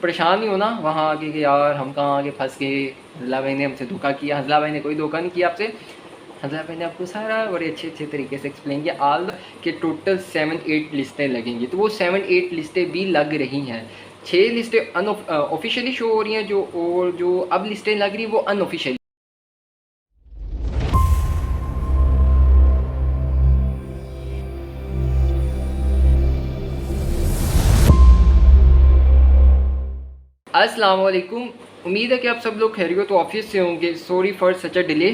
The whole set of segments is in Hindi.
परेशान नहीं होना वहाँ आके कि यार हम कहाँ आगे फंस गए, हंसला भाई ने हमसे धोखा किया। हंसला भाई ने कोई धोखा नहीं किया आपसे। हंसला भाई ने आपको सारा बड़े अच्छे तरीके से एक्सप्लेन किया। आल के टोटल 7-8 लिस्टें लगेंगी, तो वो 7-8 लिस्टें भी लग रही हैं। 6 लिस्टें ऑफिशियली शो हो रही हैं जो, और जो अब लिस्टें लग रही हैं वो अनऑफिशियली। अस्सलाम वालेकुम। उम्मीद है कि आप सब लोग खैरियत तो ऑफिस से होंगे। Sorry for such a delay,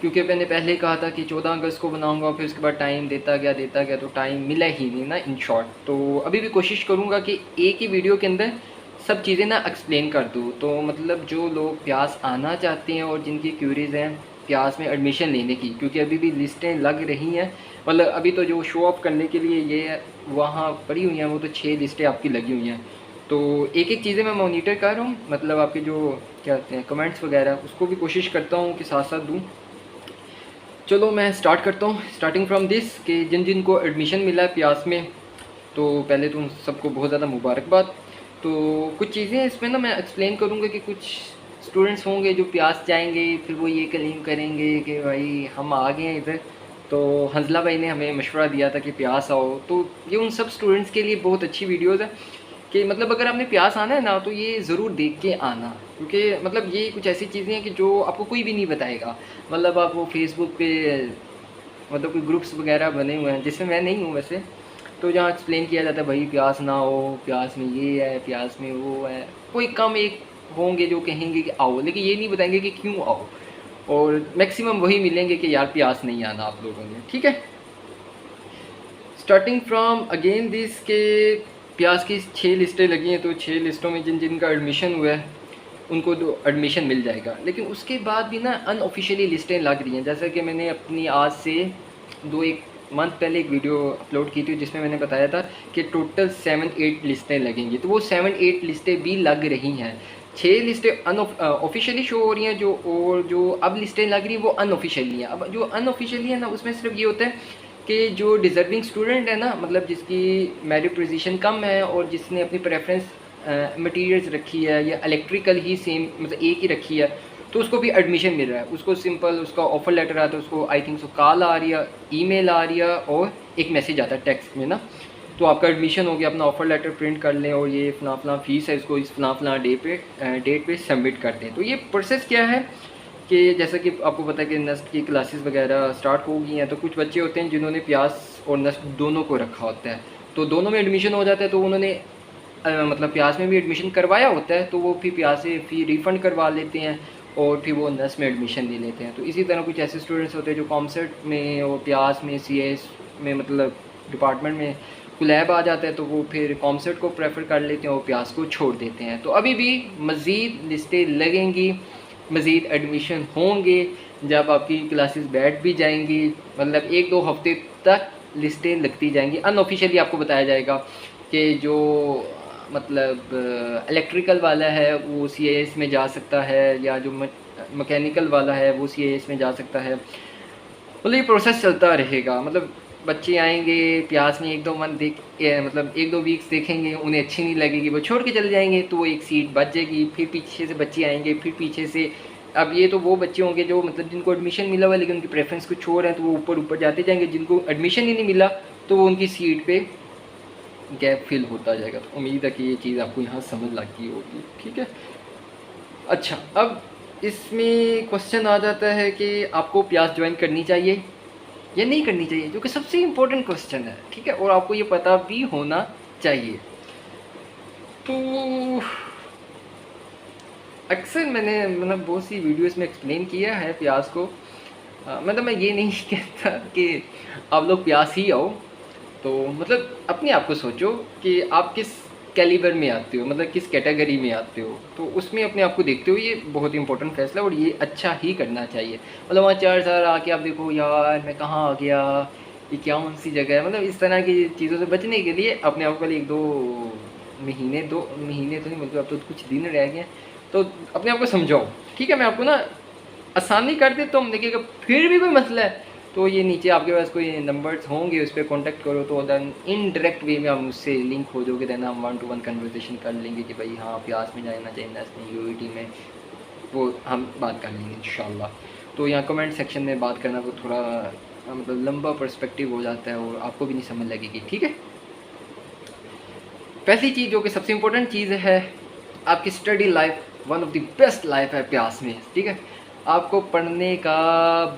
क्योंकि मैंने पहले कहा था कि 14 अगस्त को बनाऊंगा, फिर उसके बाद टाइम देता गया तो टाइम मिला ही नहीं ना, इन शॉर्ट। तो अभी भी कोशिश करूंगा कि एक ही वीडियो के अंदर सब चीज़ें ना एक्सप्लेन कर दूँ। तो मतलब जो लोग प्यास आना चाहते हैं और जिनकी क्यूरीज़ हैं प्यास में एडमिशन लेने की, क्योंकि अभी भी लिस्टें लग रही हैं। मतलब अभी तो जो शो ऑफ करने के लिए ये वहाँ पड़ी हुई हैं, वो तो 6 लिस्टें आपकी लगी हुई हैं। तो एक एक चीज़ें मैं मॉनिटर कर रहा हूँ, मतलब आपके जो क्या कहते हैं कमेंट्स वगैरह, उसको भी कोशिश करता हूँ कि साथ साथ दूँ। चलो मैं स्टार्ट करता हूँ, स्टार्टिंग फ्रॉम दिस कि जिन जिन को एडमिशन मिला है प्यास में, तो पहले तो उन सबको बहुत ज़्यादा मुबारकबाद। तो कुछ चीज़ें इसमें ना मैं एक्सप्लेन करूँगा कि कुछ स्टूडेंट्स होंगे जो प्यास जाएंगे, फिर वो ये क्लेम करेंगे कि भाई हम आ गए हैं इधर, तो हंसला भाई ने हमें मशवरा दिया था कि प्यास आओ। तो ये उन सब स्टूडेंट्स के लिए बहुत अच्छी वीडियोज़ है कि मतलब अगर आपने प्यास आना है ना, तो ये ज़रूर देख के आना, क्योंकि मतलब ये कुछ ऐसी चीज़ें हैं कि जो आपको कोई भी नहीं बताएगा। मतलब आप वो फेसबुक पे मतलब कोई ग्रुप्स वगैरह बने हुए हैं, जिसमें मैं नहीं हूँ वैसे, तो जहाँ एक्सप्लेन किया जाता है भाई प्यास ना हो, प्यास में ये है, प्यास में वो है। कोई कम एक होंगे जो कहेंगे कि आओ, लेकिन ये नहीं बताएंगे कि क्यों आओ। और मैक्सिमम वही मिलेंगे कि यार प्यास नहीं आना आप लोगों ने, ठीक है। स्टार्टिंग फ्रॉम अगेन दिस के प्यास की 6 लिस्टें लगी हैं, तो 6 लिस्टों में जिन जिन का एडमिशन हुआ है उनको तो एडमिशन मिल जाएगा। लेकिन उसके बाद भी ना अनऑफिशियली लिस्टें लग रही हैं, जैसा कि मैंने अपनी आज से 1 मंथ पहले एक वीडियो अपलोड की थी जिसमें मैंने बताया था कि टोटल 7-8 लिस्टें लगेंगी, तो वो 7-8 लिस्टें भी लग रही हैं। 6 लिस्टें ऑफिशियली शो हो रही हैं जो, और जो अब लिस्टें लग रही हैं वो अनऑफिशियली हैं। अब जो अनऑफिशियली है ना, उसमें सिर्फ ये होता है कि जो डिज़र्विंग स्टूडेंट है ना, मतलब जिसकी मेरिट पोजीशन कम है और जिसने अपनी प्रेफरेंस मटेरियल्स रखी है या इलेक्ट्रिकल ही सेम मतलब एक ही रखी है, तो उसको भी एडमिशन मिल रहा है। उसको सिंपल उसका ऑफ़र लेटर आता है, उसको आई थिंक सो कॉल आ रही है, ईमेल आ रही है और एक मैसेज आता है टेक्स्ट में ना, तो आपका एडमिशन हो गया, अपना ऑफ़र लेटर प्रिंट कर लें और ये फलां फ़ीस है, इसको इस फलां डेट पे सबमिट कर दें। तो ये प्रोसेस क्या है कि जैसा कि आपको पता है कि नस्ट की क्लासेस वगैरह स्टार्ट हो गई हैं, तो कुछ बच्चे होते हैं जिन्होंने प्यास और नस्ट दोनों को रखा होता है, तो दोनों में एडमिशन हो जाता है। तो उन्होंने मतलब प्यास में भी एडमिशन करवाया होता है, तो वो फिर प्यास से फ़ी रिफ़ंड करवा लेते हैं और फिर वो नस्ट में एडमिशन ले लेते हैं। तो इसी तरह कुछ ऐसे स्टूडेंट्स होते हैं जो कॉमर्स में और प्यास में CS में मतलब डिपार्टमेंट में लैब आ जाता है, तो वो फिर कॉमर्स को प्रेफर कर लेते हैं और प्यास को छोड़ देते हैं। तो अभी भी मज़ीद लिस्टें लगेंगी, मज़ीद एडमिशन होंगे जब आपकी क्लासेस बैठ भी जाएंगी, मतलब 1-2 हफ्ते तक लिस्टें लगती जाएंगी। अनऑफिशियली आपको बताया जाएगा कि जो मतलब इलेक्ट्रिकल वाला है वो CIS में जा सकता है, या जो मैकेनिकल वाला है वो CIS में जा सकता है। मतलब ये प्रोसेस चलता रहेगा। मतलब बच्चे आएंगे प्यास में 1-2 मंथ मतलब 1-2 वीक्स देखेंगे, उन्हें अच्छी नहीं लगेगी, वो छोड़ के चले जाएंगे, तो वो एक सीट बच जाएगी। फिर पीछे से बच्चे आएंगे, फिर पीछे से, अब ये तो वो बच्चे होंगे जो मतलब जिनको एडमिशन मिला हुआ है लेकिन उनकी प्रेफरेंस कुछ और है, तो वो ऊपर जाते जाएंगे। जिनको एडमिशन ही नहीं मिला तो वो उनकी सीट पे गैप फिल होता जाएगा। तो उम्मीद है कि ये चीज़ आपको यहाँ समझ लग गई होगी, ठीक है। अच्छा, अब इसमें क्वेश्चन आ जाता है कि आपको प्यास ज्वाइन करनी चाहिए या नहीं करनी चाहिए, जो कि सबसे इम्पोर्टेंट क्वेश्चन है, ठीक है, और आपको ये पता भी होना चाहिए। तो अक्सर मैंने मतलब बहुत सी वीडियोस में एक्सप्लेन किया है प्यास को। मतलब मैं ये नहीं कहता कि आप लोग प्यास ही आओ, तो मतलब अपने आप को सोचो कि आप किस कैलिबर में आते हो, मतलब किस कैटेगरी में आते हो, तो उसमें अपने आप को देखते हो। ये बहुत इंपॉर्टेंट फैसला और ये अच्छा ही करना चाहिए। मतलब वहाँ 4 साल आके आप देखो यार मैं कहाँ आ गया, ये क्या कौन सी जगह है, मतलब इस तरह की चीज़ों से बचने के लिए अपने आप को 1-2 महीने 2 महीने तो नहीं, मतलब अब तो कुछ दिन रह गए, तो अपने आप को समझाओ, ठीक है। मैं आपको ना आसानी कर देता हूँ, देखिएगा फिर भी कोई मसला है तो ये नीचे आपके पास कोई नंबर्स होंगे, उस पर कॉन्टैक्ट करो तो देन इनडायरेक्ट वे में आप मुझसे लिंक हो जाओगे, देन हम 1-to-1 कन्वर्सेशन कर लेंगे कि भाई हाँ प्यास में जाना चाहिए नेशनल यूईटी में, वो हम बात कर लेंगे इंशाल्लाह। तो यहाँ कमेंट सेक्शन में बात करना वो थोड़ा मतलब लंबा पर्सपेक्टिव हो जाता है और आपको भी नहीं समझ लगेगी, ठीक है। पहली चीज़ जो कि सबसे इम्पोर्टेंट चीज़ है, आपकी study life one of the best life है प्यास में, ठीक है। आपको पढ़ने का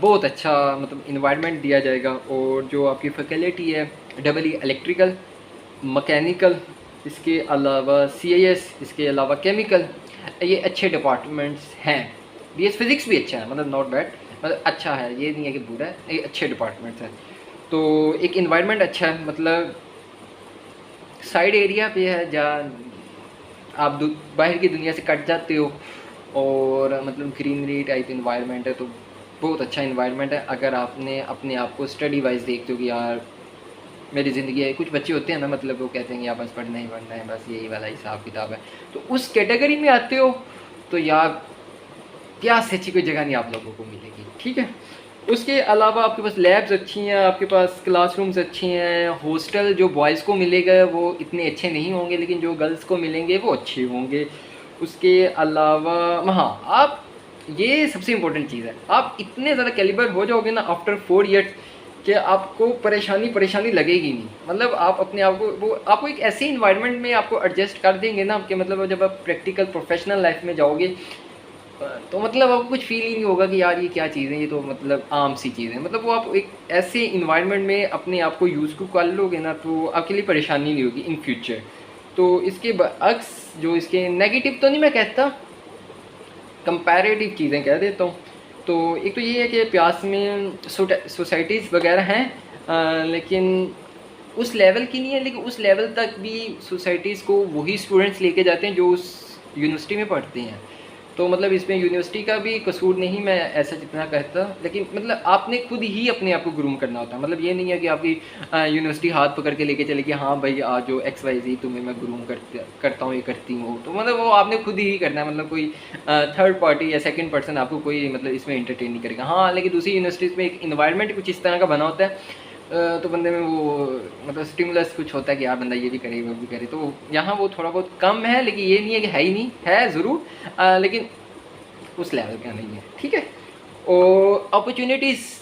बहुत अच्छा मतलब इन्वायरमेंट दिया जाएगा, और जो आपकी फैकल्टी है डबल इलेक्ट्रिकल, मैकेनिकल, इसके अलावा सीएस, इसके अलावा केमिकल, ये अच्छे डिपार्टमेंट्स हैं। बीएस फिज़िक्स भी अच्छा है, मतलब नॉट बैड, मतलब अच्छा है, ये नहीं है कि बुरा है, ये अच्छे डिपार्टमेंट्स हैं। तो एक इन्वायरमेंट अच्छा है, मतलब साइड एरिया पे है जहाँ आप बाहर की दुनिया से कट जाते हो, और मतलब ग्रीनरी टाइप इन्वायरमेंट है, तो बहुत अच्छा इन्वायरमेंट है। अगर आपने अपने आप को स्टडी वाइज देखते हो कि यार मेरी ज़िंदगी है, कुछ बच्चे होते हैं ना, मतलब वो कहते हैं कि यार बस पढ़ना ही पढ़ना है, बस यही वाला हिसाब किताब है, तो उस कैटेगरी में आते हो तो यार प्यास से अच्छी कोई जगह नहीं आप लोगों को मिलेगी, ठीक है। उसके अलावा आपके पास लैब्स अच्छी हैं, आपके पास क्लासरूम्स अच्छी हैं, हॉस्टल जो बॉयज़ को मिलेगा वो इतने अच्छे नहीं होंगे, लेकिन जो गर्ल्स को मिलेंगे वो अच्छे होंगे। उसके अलावा हाँ, आप ये सबसे इम्पोर्टेंट चीज़ है, आप इतने ज़्यादा कैलिबर हो जाओगे ना आफ्टर 4 ईयर्स कि आपको परेशानी लगेगी नहीं। मतलब आप अपने आप को वो आपको एक ऐसे इन्वायरमेंट में आपको एडजस्ट कर देंगे ना कि मतलब जब आप प्रैक्टिकल प्रोफेशनल लाइफ में जाओगे तो मतलब आपको कुछ फील ही नहीं होगा कि यार ये क्या चीज़ है, ये तो मतलब आम सी चीज़ है। मतलब वो आप एक ऐसे इन्वायरमेंट में अपने आप को यूज़ टू कर लोगे ना, तो आपके लिए परेशानी नहीं होगी इन फ्यूचर। तो इसके बअक्स जो इसके नेगेटिव तो नहीं मैं कहता, कंपैरेटिव चीज़ें कह देता हूँ। तो एक तो ये है कि प्यास में सोसाइटीज़ वगैरह हैं, लेकिन उस लेवल की नहीं है, लेकिन उस लेवल तक भी सोसाइटीज़ को वही स्टूडेंट्स लेके जाते हैं जो उस यूनिवर्सिटी में पढ़ते हैं। तो मतलब इसमें यूनिवर्सिटी का भी कसूर नहीं मैं ऐसा जितना कहता, लेकिन मतलब आपने खुद ही अपने आप को ग्रूम करना होता है। मतलब ये नहीं है कि आपकी यूनिवर्सिटी हाथ पकड़ के लेके चले कि हाँ भाई आज जो XYZ तुम्हें मैं ग्रूम करता हूँ, ये करती हूँ, तो मतलब वो आपने खुद ही करना है। मतलब कोई थर्ड पार्टी या सेकंड पर्सन आपको कोई मतलब इसमें इंटरटेन नहीं करेगा। हाँ, लेकिन दूसरी यूनिवर्सिटीज़ में एक इन्वायरमेंट कुछ इस तरह का बना होता है, तो बंदे में वो मतलब स्टिमुलस कुछ होता है कि यार बंदा ये भी करे वो भी करे। तो यहाँ वो थोड़ा बहुत कम है, लेकिन ये नहीं है कि है ही नहीं, है ज़रूर, लेकिन उस लेवल का नहीं है, ठीक है। और अपॉर्चुनिटीज़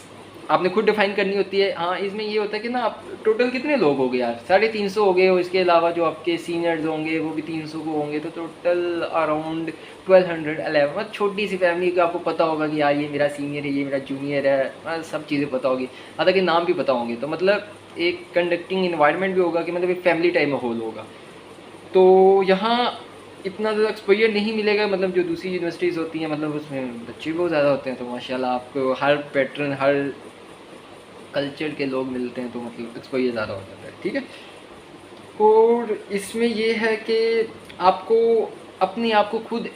आपने खुद डिफाइन करनी होती है। हाँ, इसमें ये होता है कि ना आप टोटल कितने लोग हो गए यार, 350 हो गए, और इसके अलावा जो आपके सीनियर्स होंगे वो भी 300 को होंगे, तो टोटल अराउंड 1211। मतलब छोटी सी फैमिली का आपको पता होगा कि यार ये मेरा सीनियर है, ये मेरा जूनियर है, सब चीज़ें पता होगी, हालांकि नाम भी पता होंगे। तो मतलब एक कंडक्टिंग इन्वायरमेंट भी होगा कि मतलब एक फैमिली टाइप माहौल होगा। तो यहाँ इतना ज़्यादा एक्सपोजर नहीं मिलेगा, मतलब जो दूसरी यूनिवर्सिटीज़ होती हैं मतलब उसमें बच्चे बहुत ज़्यादा होते हैं, तो माशाल्लाह आपको हर पैटर्न हर कल्चर के लोग मिलते हैं, तो मतलब एक्सपोजर ज़्यादा हो जाता है, ठीक है। और इसमें ये है कि आपको अपने आप को खुद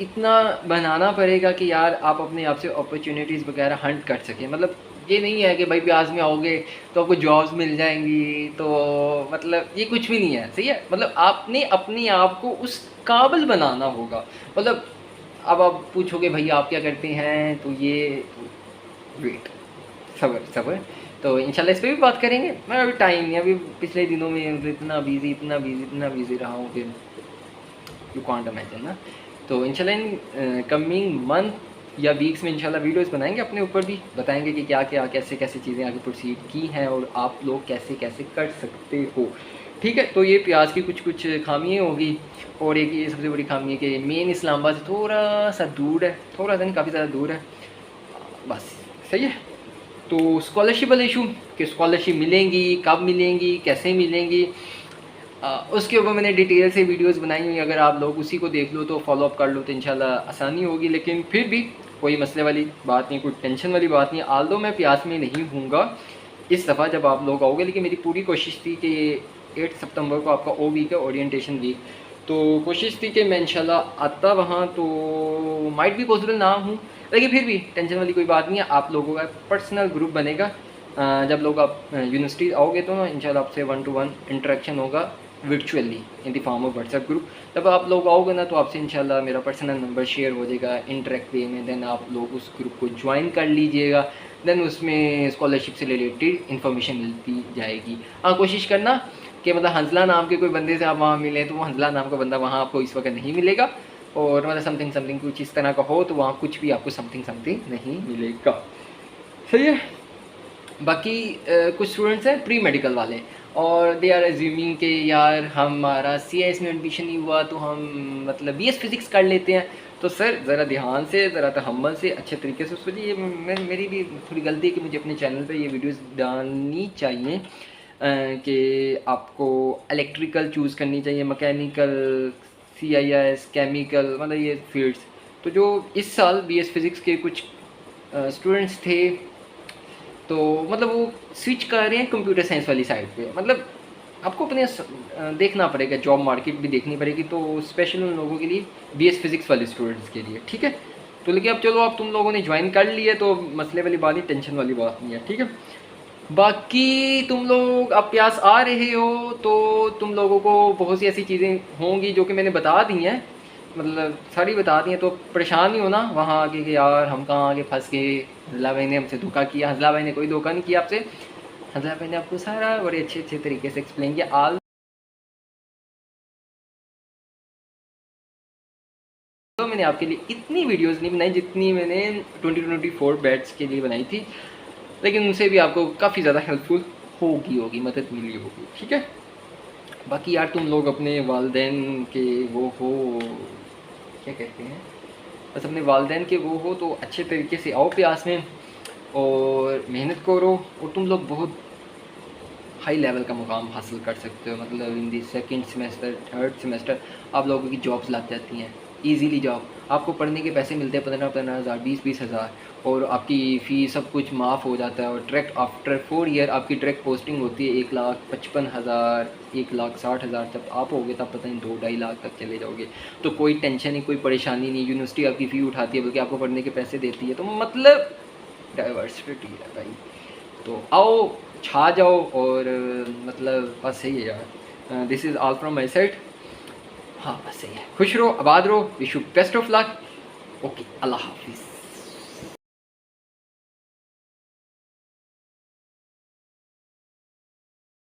इतना बनाना पड़ेगा कि यार आप अपने आप से अपॉर्चुनिटीज़ वगैरह हंट कर सकें। मतलब ये नहीं है कि भाई प्यास में आओगे तो आपको जॉब्स मिल जाएंगी, तो मतलब ये कुछ भी नहीं है, सही है। मतलब आपने अपने आप को उस काबिल बनाना होगा। मतलब अब आप पूछोगे भैया आप क्या करते हैं, तो ये वेट सबर सबर, तो इंशाल्लाह इस पर भी बात करेंगे। मैं अभी टाइम नहीं, अभी पिछले दिनों में इतना बिजी रहा हूँ कि यू कांट इमेजिन ना। तो इंशाल्लाह इन कमिंग मंथ या वीक्स में इंशाल्लाह वीडियोस बनाएंगे, अपने ऊपर भी बताएंगे कि क्या क्या कैसे कैसे चीज़ें आगे प्रोसीड की हैं और आप लोग कैसे कैसे कर सकते हो, ठीक है। तो ये प्याज की कुछ खामियाँ होगी, और एक ये सबसे बड़ी खामी है कि मेन इस्लामाबाद से थोड़ा सा दूर है, थोड़ा सा नहीं काफ़ी ज़्यादा दूर है, बस सही है। तो स्कॉलरशिप वाला इशू कि स्कॉलरशिप मिलेंगी, कब मिलेंगी, कैसे मिलेंगी, उसके ऊपर मैंने डिटेल से वीडियोस बनाई हुई। अगर आप लोग उसी को देख लो तो फॉलोअप कर लो तो इंशाल्लाह आसानी होगी। लेकिन फिर भी कोई मसले वाली बात नहीं, कोई टेंशन वाली बात नहीं। आल्दो मैं प्यास में नहीं हूँगा इस दफ़ा जब आप लोग आओगे, लेकिन मेरी पूरी कोशिश थी कि 8 सितंबर को आपका ओ वीक है, ओरिएंटेशन वीक, तो कोशिश थी कि मैं इंशाल्लाह आता वहाँ। तो माइट भी पॉसिबल ना हूँ, लेकिन फिर भी टेंशन वाली कोई बात नहीं है। आप लोगों का पर्सनल ग्रुप बनेगा, जब लोग आप यूनिवर्सिटी आओगे तो ना इंशाल्लाह आपसे 1-to-1 इंटरेक्शन होगा virtually in the form of WhatsApp group. जब आप लोग आओगे ना तो आपसे इंशाल्लाह मेरा पर्सनल नंबर शेयर हो जाएगा इंटरेक्ट वे में, देन आप लोग उस ग्रुप को ज्वाइन कर लीजिएगा। देन उसमें स्कॉलरशिप से रिलेटेड इन्फॉर्मेशन मिलती जाएगी। हाँ, कोशिश करना कि मतलब हंसला नाम के कोई बंदे से आप वहाँ मिलें तो वो हंसला नाम का बंदा वहाँ आपको इस वक्त नहीं मिलेगा, और मतलब समथिंग कुछ इस तरह का हो तो वहाँ कुछ भी आपको समथिंग नहीं मिलेगा। सही है। बाकी कुछ स्टूडेंट्स हैं प्री मेडिकल वाले, और दे आर एज्यूमिंग कि यार हमारा CIS में एडमिशन नहीं हुआ तो हम मतलब BS फिज़िक्स कर लेते हैं। तो सर ज़रा ध्यान से, ज़रा तहम्मुल से, अच्छे तरीके से सोचिए। ये मेरी भी थोड़ी गलती है कि मुझे अपने चैनल पे ये वीडियोस डालनी चाहिए कि आपको इलेक्ट्रिकल चूज़ करनी चाहिए, मैकेनिकल, CIS, केमिकल, मतलब ये फील्ड्स। तो जो इस साल BS फिज़िक्स के कुछ स्टूडेंट्स थे तो मतलब वो स्विच कर रहे हैं कंप्यूटर साइंस वाली साइड पे। मतलब आपको अपने देखना पड़ेगा, जॉब मार्केट भी देखनी पड़ेगी, तो स्पेशल उन लोगों के लिए BS फिज़िक्स वाले स्टूडेंट्स के लिए, ठीक है। तो लेकिन अब चलो, अब तुम लोगों ने ज्वाइन कर लिया तो मसले वाली बात नहीं, टेंशन वाली बात नहीं है, ठीक है। बाकी तुम लोग अब प्यास आ रहे हो तो तुम लोगों को बहुत सी ऐसी चीज़ें होंगी जो कि मैंने बता दी हैं, मतलब सारी बता दी हैं। तो परेशान नहीं होना वहाँ आके कि यार हम कहाँ आगे फंस गए, हंसला भाई ने हमसे धोखा किया। हंसला भाई ने कोई धोखा नहीं किया आपसे, हंसला भाई ने आपको सारा बड़े अच्छे तरीके से एक्सप्लेन किया। आल तो मैंने आपके लिए इतनी वीडियोस नहीं बनाई जितनी मैंने 2024 बैच के लिए बनाई थी, लेकिन उनसे भी आपको काफ़ी ज़्यादा हेल्पफुल होगी, मदद मिली होगी, ठीक है। बाकी यार तुम लोग अपने वालदेन के वो हो, क्या कहते हैं, बस अपने वालदेन के वो हो तो अच्छे तरीके से आओ प्यास में और मेहनत करो, और तुम लोग बहुत हाई लेवल का मुकाम हासिल कर सकते हो। मतलब in the second semester, third semester आप लोगों की जॉब्स लग जाती हैं इजीली। जॉब आपको पढ़ने के पैसे मिलते हैं 15-15 हज़ार, 20-20 हज़ार, और आपकी फ़ीस सब कुछ माफ़ हो जाता है। और डायरेक्ट आफ्टर 4 ईयर आपकी डायरेक्ट पोस्टिंग होती है 1,55,000, 1,60,000। जब आप होगे तब पता नहीं 2-2.5 लाख तक चले जाओगे। तो कोई टेंशन नहीं, कोई परेशानी नहीं, यूनिवर्सिटी आपकी फ़ी उठाती है बल्कि आपको पढ़ने के पैसे देती है। तो मतलब डाइवर्सिटी है भाई, तो आओ छा जाओ, और मतलब बस सही है यार। This is all from my side. हाँ बस सही है, खुश रहो, आबाद रहो, wish you best of luck. Okay, अल्लाह हाफिज़।